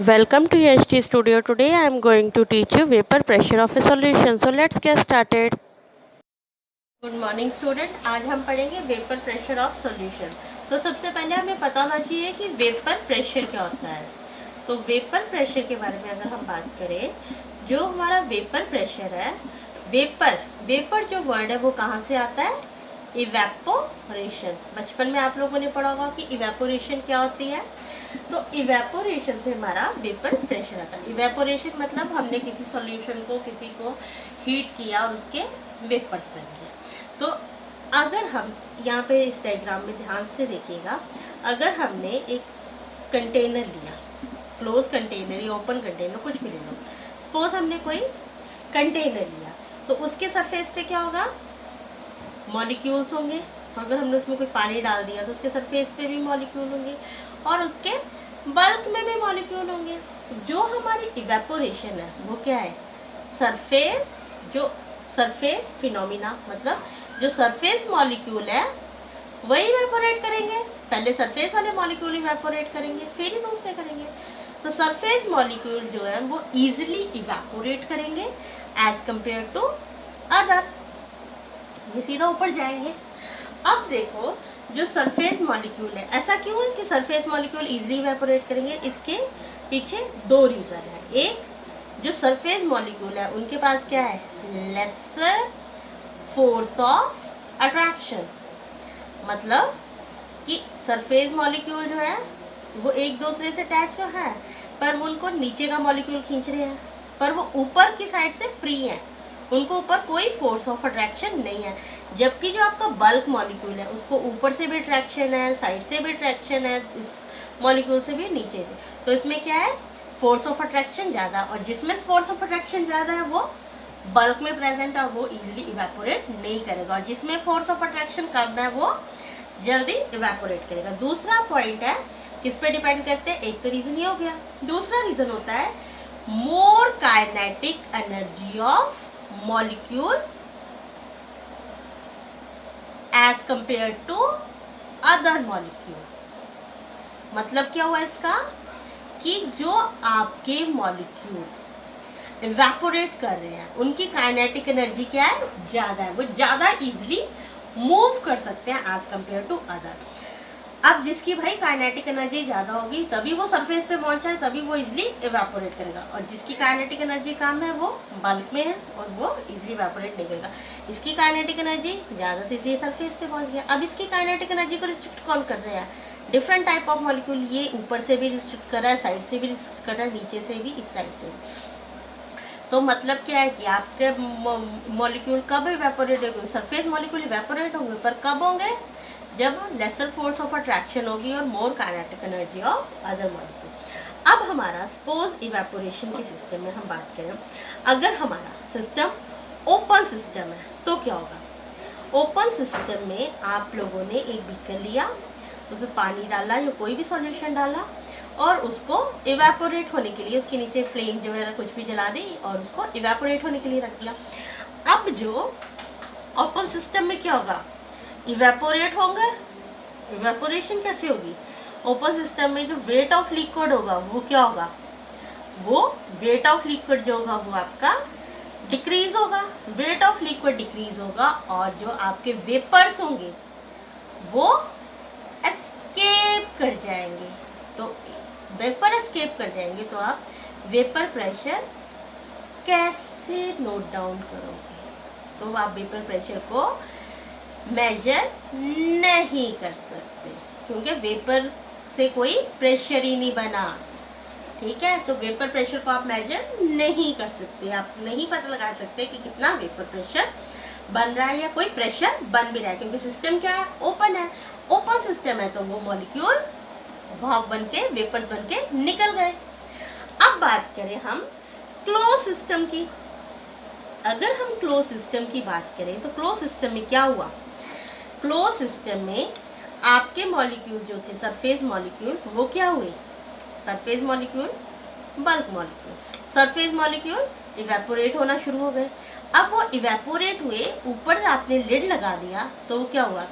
Welcome to HT Studio. Today I am going to teach you vapor pressure of a solution. So let's get started. Good morning student. आज हम पढ़ेंगे vapour pressure of solution. तो सबसे पहले हमें पता होना चाहिए कि वेपर प्रेशर क्या होता है। तो वेपर प्रेशर के बारे में अगर हम बात करें, जो हमारा वेपर प्रेशर है, वेपर जो वर्ड है वो कहाँ से आता है? इवेपोरेशन। बचपन में आप लोगों ने पढ़ा होगा कि इवेपोरेशन क्या होती है। तो इवेपोरेशन से हमारा वेपर प्रेशर आता है। इवेपोरेशन मतलब हमने किसी सॉल्यूशन को हीट किया और उसके वेपर्स बन गए। तो अगर हम यहाँ पे इस डायग्राम में ध्यान से देखिएगा, अगर हमने एक कंटेनर लिया, क्लोज कंटेनर या ओपन कंटेनर, कुछ भी ले लो, सपोज हमने कोई कंटेनर लिया, तो उसके सरफेस पे क्या होगा? मॉलिक्यूल्स होंगे। अगर हमने उसमें कोई पानी डाल दिया तो उसके सरफेस पे भी मॉलिक्यूल होंगे और उसके बल्क में भी मॉलिक्यूल होंगे। जो हमारी इवेपोरेशन है वो क्या है? सरफेस फिनोमिना, मतलब जो सरफेस मॉलिक्यूल है वही इवेपोरेट करेंगे। पहले सरफेस वाले मॉलिक्यूल इवेपोरेट करेंगे, फिर ही दूसरे करेंगे। तो सरफेस मॉलिक्यूल जो है वो इजीली इवेपोरेट करेंगे एज कंपेयर टू अदर। ये सीधा ऊपर जाएंगे। अब देखो, जो सरफेस मॉलिक्यूल है, ऐसा क्यों है कि सरफेस मॉलिक्यूल इजीली इवेपोरेट करेंगे? इसके पीछे दो रीज़न है। एक, जो सरफेस मॉलिक्यूल है उनके पास क्या है? Lesser force of attraction. मतलब कि सरफेस मॉलिक्यूल जो है वो एक दूसरे से अटैच तो है, पर वो उनको नीचे का मॉलिक्यूल खींच रहे हैं, पर वो ऊपर की साइड से फ्री है, उनको ऊपर कोई फोर्स ऑफ अट्रैक्शन नहीं है। जबकि जो आपका बल्क मॉलिक्यूल है उसको ऊपर से भी अट्रैक्शन है, साइड से भी अट्रैक्शन है, इस मॉलिक्यूल से भी, नीचे से। तो इसमें क्या है? फोर्स ऑफ अट्रैक्शन ज़्यादा, और जिसमें फोर्स ऑफ अट्रैक्शन ज़्यादा है वो बल्क में प्रेजेंट है, वो इजीली इवेपोरेट नहीं करेगा, और जिसमें फोर्स ऑफ अट्रैक्शन कम है वो जल्दी इवेपोरेट करेगा। दूसरा पॉइंट है, किस पे डिपेंड करते हैं? एक तो रीज़न ये हो गया। दूसरा रीज़न होता है more kinetic energy of molecule as compare to other molecule. मतलब क्या हुआ इसका? कि जो आपके मॉलिक्यूल इवेपोरेट कर रहे हैं उनकी काइनेटिक एनर्जी क्या है? ज़्यादा है, वो ज़्यादा इजीली मूव कर सकते हैं एज कंपेयर टू अदर। अब जिसकी भाई काइनेटिक एनर्जी ज़्यादा होगी तभी वो सरफेस पे पहुंचा है, तभी वो इजीली इवेपोरेट करेगा, और जिसकी काइनेटिक एनर्जी कम है वो बल्क में है और वो इजीली इवेपोरेट नहीं करेगा। इसकी काइनेटिक एनर्जी ज़्यादा तो इसलिए सरफेस पे पहुंच गया। अब इसकी काइनेटिक एनर्जी को रिस्ट्रिक्ट कौन कर रहे हैं? Different type of molecule. ये ऊपर से भी रिस्ट्रिक्ट कर रहा है, साइड से भी रिस्ट्रिक्ट कर रहा है, नीचे से भी, इस साइड से। तो मतलब क्या है कि आपके मॉलिक्यूल कब इवेपोरेट होंगे? सरफेस मॉलिक्यूल इवेपोरेट होंगे, पर कब होंगे? जब लेसर फोर्स ऑफ अट्रैक्शन होगी और मोर kinetic energy of other molecule. अब हमारा सपोज इवेपोरेशन के सिस्टम में हम बात करें, अगर हमारा सिस्टम ओपन सिस्टम है तो क्या होगा? ओपन सिस्टम में आप लोगों ने एक बीकर लिया, उसमें पानी डाला या कोई भी सॉल्यूशन डाला और उसको इवेपोरेट होने के लिए उसके नीचे फ्लेम जो है कुछ भी जला दी और उसको इवेपोरेट होने के लिए रख दिया। अब जो ओपन सिस्टम में क्या होगा? इवेपोरेट होंगे। इवेपोरेशन कैसे होगी? ओपन सिस्टम में जो वेट ऑफ लिक्विड होगा वो क्या होगा? वो वेट ऑफ लिक्विड जो होगा वो आपका डिक्रीज होगा। वेट ऑफ लिक्विड डिक्रीज होगा और जो आपके वेपर्स होंगे वो एस्केप कर जाएंगे। तो वेपर एस्केप कर जाएंगे तो आप वेपर प्रेशर कैसे नोट डाउन करोगे? तो आप वेपर प्रेशर को मेजर नहीं कर सकते, क्योंकि वेपर से कोई प्रेशर ही नहीं बना। ठीक है, तो वेपर प्रेशर को आप मेजर नहीं कर सकते, आप नहीं पता लगा सकते कि कितना वेपर प्रेशर बन रहा है या कोई प्रेशर बन भी रहा है, क्योंकि सिस्टम क्या है? ओपन है। ओपन सिस्टम है तो वो मॉलिक्यूल भाप बन के, वेपर्स बन के निकल गए। अब बात करें हम क्लोज सिस्टम की। अगर हम क्लोज सिस्टम की बात करें तो क्लोज सिस्टम में क्या हुआ? क्लोज सिस्टम में आपके मॉलिक्यूल जो थे सरफेस मॉलिक्यूल वो क्या हुए? Surface molecule, bulk molecule. Surface molecule evaporate होना शुरू हो गए। अब वो इवेपोरेट हुए, ऊपर से आपने लिड लगा दिया तो वो क्या हुआ?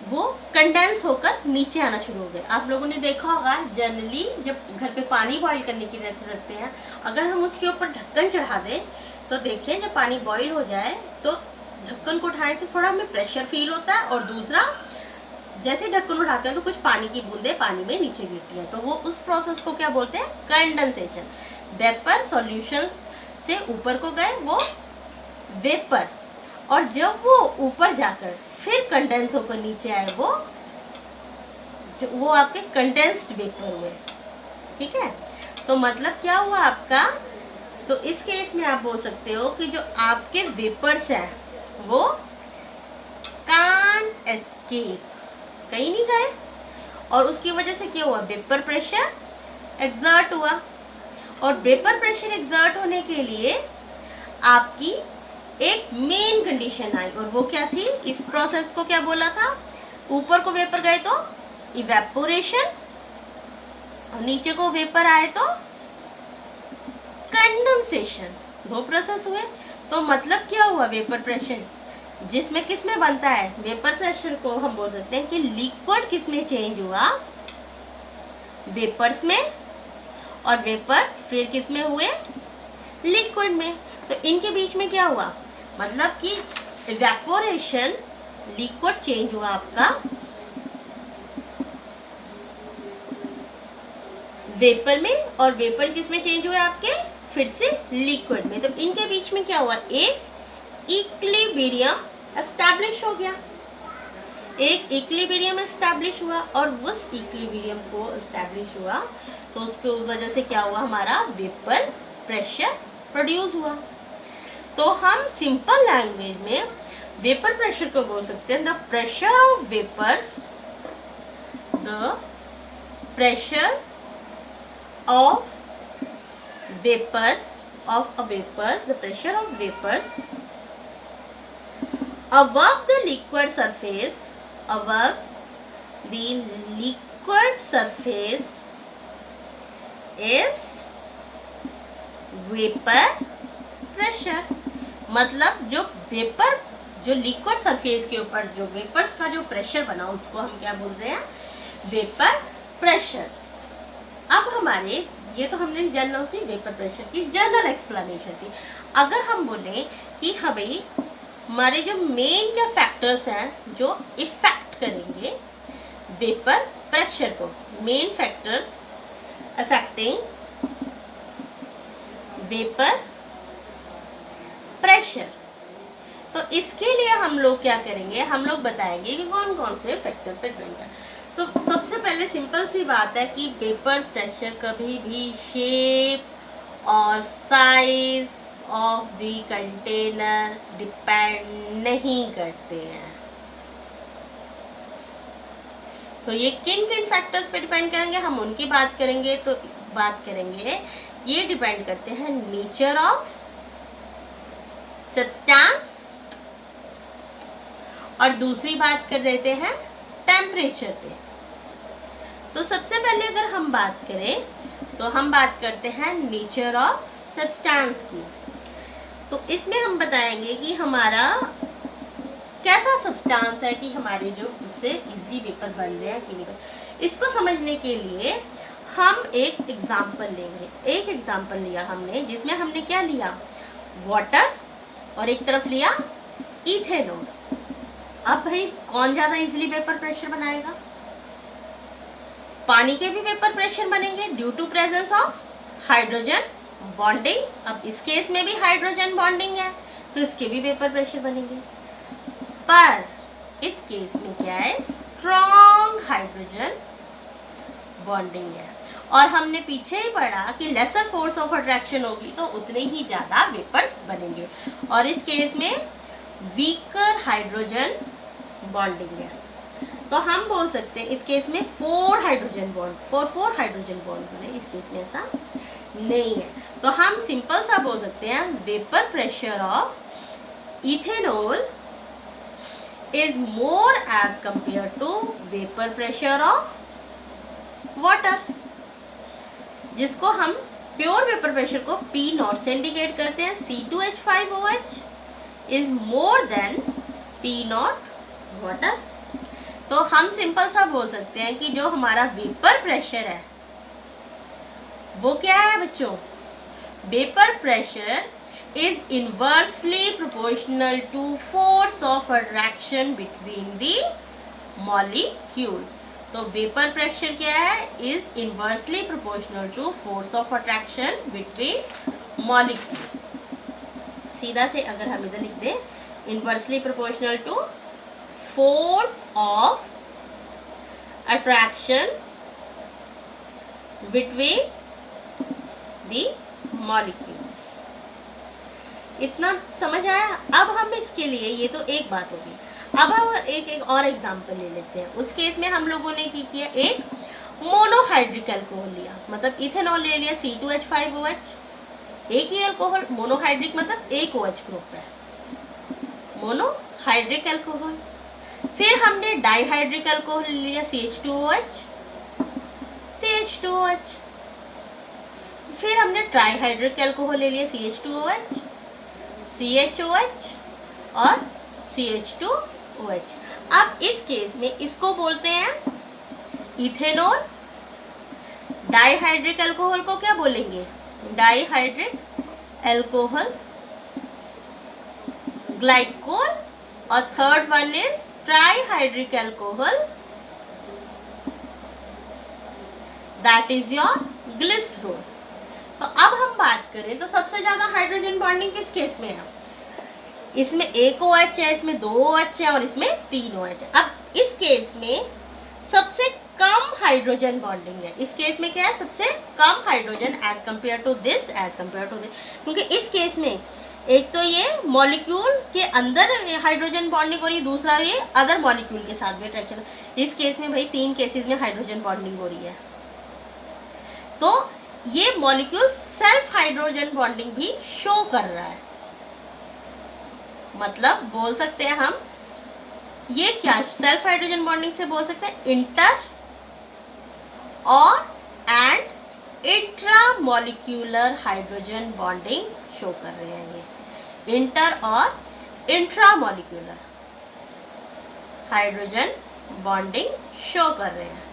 वो कंडेंस होकर नीचे आना शुरू हो गए। आप लोगों ने देखा होगा जनरली जब घर पे पानी बॉईल करने के लिए रखते हैं, अगर हम उसके ऊपर ढक्कन चढ़ा दें तो देखिए जब पानी बॉईल हो जाए तो ढक्कन को उठाए तो थोड़ा हमें प्रेशर फील होता है, और दूसरा जैसे ढक्कन उठाते हैं तो कुछ पानी की बूंदें पानी में नीचे गिरती हैं, तो वो उस प्रोसेस को क्या बोलते हैं? कंडेंसेशन। वेपर सॉल्यूशन से ऊपर को गए वो वेपर, और जब वो ऊपर जाकर फिर कंडेंस होकर नीचे आए वो आपके कंडेंस्ड वेपर हुए। ठीक है, तो मतलब क्या हुआ आपका? तो इस केस में आप बोल सकते हो कि जो आपके वेपर्स हैं वो कांट एस्केप, कहीं नहीं गए, और उसकी वजह से क्या हुआ? वेपर प्रेशर एक्सर्ट हुआ, और वेपर प्रेशर एक्सर्ट होने के लिए आपकी एक मेन कंडीशन आई, और वो क्या थी? इस प्रोसेस को क्या बोला था? ऊपर को वेपर गए तो इवेपोरेशन, और नीचे को वेपर आए तो कंडेंसेशन। दो प्रोसेस हुए। तो मतलब क्या हुआ? वेपर प्रेशर जिसमें किस में बनता है? वेपर प्रेशर को हम बोल सकते हैं कि लिक्विड किस में चेंज हुआ? वेपर्स में, और वेपर्स फिर किस में हुए? लिक्विड में। तो इनके बीच में क्या हुआ? मतलब कि इवेपोरेशन, लिक्विड चेंज हुआ आपका वेपर में, और वेपर किस में चेंज हुए आपके? फिर से लिक्विड में। तो इनके बीच में क्या हुआ? एक इक्विलिब्रियम एस्टैब्लिश हो गया, एक इक्विलिब्रियम एस्टैब्लिश हुआ, और उस इक्विलिब्रियम को एस्टैब्लिश हुआ तो उसकी वजह से क्या हुआ? हमारा वेपर प्रेशर प्रोड्यूस हुआ। तो हम सिंपल लैंग्वेज में वेपर प्रेशर को बोल सकते हैं the pressure of vapours, the pressure of vapors of a vapor, the pressure of vapors above the liquid surface, above the liquid surface is vapor pressure। मतलब जो वेपर, जो liquid surface के ऊपर जो वेपर्स का जो प्रेशर बना उसको हम क्या बोल रहे हैं? Vapour pressure. अब हमारे ये तो हमने जनरल सी वेपर प्रेशर की जनरल एक्सप्लेनेशन थी। अगर हम बोले कि हमें हमारे जो मेन क्या फैक्टर्स हैं जो इफेक्ट करेंगे वेपर प्रेशर को, main factors affecting vapour pressure, तो इसके लिए हम लोग क्या करेंगे? हम लोग बताएंगे कि कौन कौन से फैक्टर्स पे डिपेंड है। तो सबसे पहले सिंपल सी बात है कि वेपर प्रेशर कभी भी शेप और size of the container depend नहीं करते हैं। तो ये किन किन फैक्टर्स पे डिपेंड करेंगे हम उनकी बात करेंगे। तो बात करेंगे ये डिपेंड करते हैं नेचर ऑफ सब्सटेंस, और दूसरी बात कर देते हैं टेम्परेचर पे। तो सबसे पहले अगर हम बात करें तो हम बात करते हैं नेचर ऑफ सब्सटेंस की। तो इसमें हम बताएंगे कि हमारा कैसा सब्सटेंस है कि हमारे जो उससे इजीली वेपर बन रहे हैं कि नहीं। इसको समझने के लिए हम एक एग्जांपल लेंगे। एक एग्जांपल लिया हमने जिसमें हमने क्या लिया? वाटर, और एक तरफ लिया इथेनॉल। अब भाई कौन ज्यादा इजीली वेपर प्रेशर बनाएगा? पानी के भी वेपर प्रेशर बनेंगे due to presence of hydrogen bonding. अब इस केस में भी हाइड्रोजन बॉन्डिंग है तो इसके भी वेपर प्रेशर बनेंगे, पर इस केस में क्या है? स्ट्रॉन्ग हाइड्रोजन बॉन्डिंग है, और हमने पीछे ही पढ़ा कि लेसर फोर्स ऑफ अट्रैक्शन होगी तो उतने ही ज्यादा वेपर्स बनेंगे, और इस केस में वीकर हाइड्रोजन बॉन्डिंग है। तो हम बोल सकते हैं इस केस में 4 हाइड्रोजन बॉन्ड बने, इस केस में ऐसा नहीं है। तो हम सिंपल सा बोल सकते हैं vapour pressure of ethanol is more as compare to vapour pressure of water, जिसको हम प्योर वेपर प्रेशर को P0 से इंडिकेट करते हैं। C2H5OH is more than P0 water. तो हम सिंपल सा बोल सकते हैं कि जो हमारा वेपर प्रेशर है वो क्या है बच्चों? Vapour pressure is inversely proportional to force of attraction between the molecule. तो वेपर प्रेशर क्या है? Is inversely proportional to force of attraction between molecule. सीधा से अगर हम इधर लिख दें, inversely proportional to force of attraction between the molecules. इतना समझ आया? अब हम इसके लिए, ये तो एक बात होगी, अब हम एक और एग्जांपल ले लेते हैं। उस केस में हम लोगों ने की किया, एक मोनोहाइड्रिक अल्कोहल लिया, मतलब इथेनॉल ले लिया C2H5OH, एक ही अल्कोहल। मोनोहाइड्रिक मतलब एक OH ग्रुप है, मोनोहाइड्रिक अल्कोहल। फिर हमने डाइहाइड्रिक अल्कोहल लिया CH2OH, CH2OH। फिर हमने ट्राइहाइड्रिक अल्कोहल ले लिया CH2OH, CHOH और CH2OH। अब इस केस में इसको बोलते हैं इथेनॉल। डाइहाइड्रिक अल्कोहल को क्या बोलेंगे? Dihydric alcohol, glycol. और third one is trihydric alcohol, that is your glycerol. तो अब हम बात करें तो सबसे ज्यादा हाइड्रोजन बॉन्डिंग किस केस में है? इसमें एक OH है, इसमें दो OH है और इसमें तीन OH है। अब इस केस में सबसे कम हाइड्रोजन बॉन्डिंग है। इस केस में क्या है? सबसे कम hydrogen as compare to this, क्योंकि इस केस में एक तो ये मॉलिक्यूल के अंदर हाइड्रोजन बॉन्डिंग हो रही है, दूसरा ये अदर मॉलिक्यूल के साथ भी अट्रैक्शन। इस केस में भाई तीन केसेस में हाइड्रोजन बॉन्डिंग हो रही है। तो ये मॉलिक्यूल सेल्फ हाइड्रोजन बॉन्डिंग भी शो कर रहा है। मतलब बोल सकते हैं हम, ये क्या सेल्फ हाइड्रोजन बॉन्डिंग से बोल सकते हैं इंटर और and intra molecular hydrogen bonding show कर रहे हैं। ये इंटर और intra molecular hydrogen bonding show कर रहे हैं,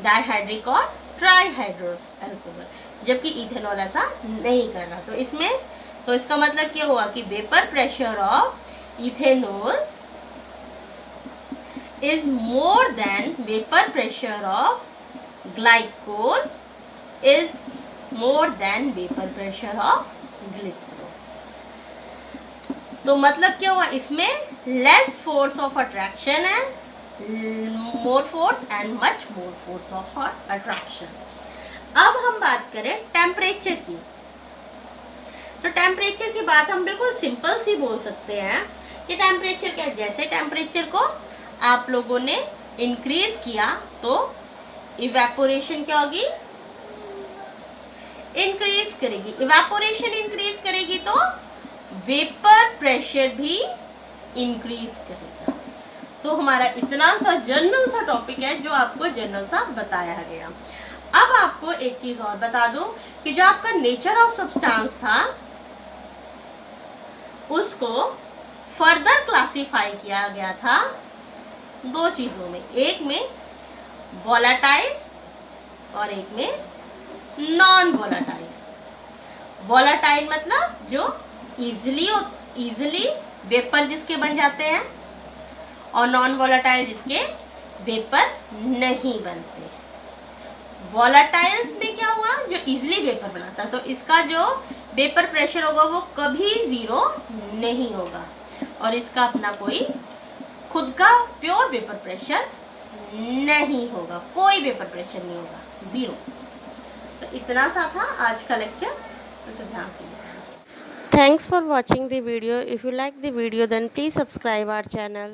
डाइहाइड्रिक और ट्राइहाइड्रो अल्कोहल, जबकि इथेनॉल ऐसा नहीं कर रहा। तो इसमें तो इसका मतलब क्या हुआ कि vapour pressure of ethanol is more than vapour pressure of glycol is more than vapour pressure of glycerol. तो मतलब क्या हुआ? इसमें लेस फोर्स ऑफ अट्रैक्शन है, more force and much more force of attraction. अब हम बात करें टेम्परेचर की। तो टेम्परेचर की बात हम बिल्कुल सिंपल सी बोल सकते हैं कि टेम्परेचर क्या है? जैसे टेम्परेचर को आप लोगों ने इंक्रीज किया तो इवेपोरेशन क्या होगी? इंक्रीज करेगी। इवेपोरेशन इंक्रीज करेगी तो वेपर प्रेशर भी इंक्रीज करेगा। तो हमारा इतना सा जनरल सा टॉपिक है जो आपको जनरल सा बताया गया। अब आपको एक चीज और बता दूं कि जो आपका नेचर ऑफ सब्सटेंस था उसको फर्दर क्लासिफाई किया गया था दो चीजों में, एक में वोलेटाइल और एक में नॉन वोलेटाइल। वोलेटाइल मतलब जो इजीली वेपर जिसके बन जाते हैं, और नॉन वोलेटाइल जिसके वेपर नहीं बनते। वोलेटाइल्स में क्या हुआ? जो इजीली वेपर बनाता, तो इसका जो वेपर प्रेशर होगा वो कभी जीरो नहीं होगा, और इसका अपना कोई खुद का प्योर वेपर प्रेशर नहीं होगा, कोई वेपर प्रेशर नहीं होगा, जीरो। तो इतना सा था आज का लेक्चर, तो इसे ध्यान से। Thanks for watching the video. If you like the video then please subscribe our channel.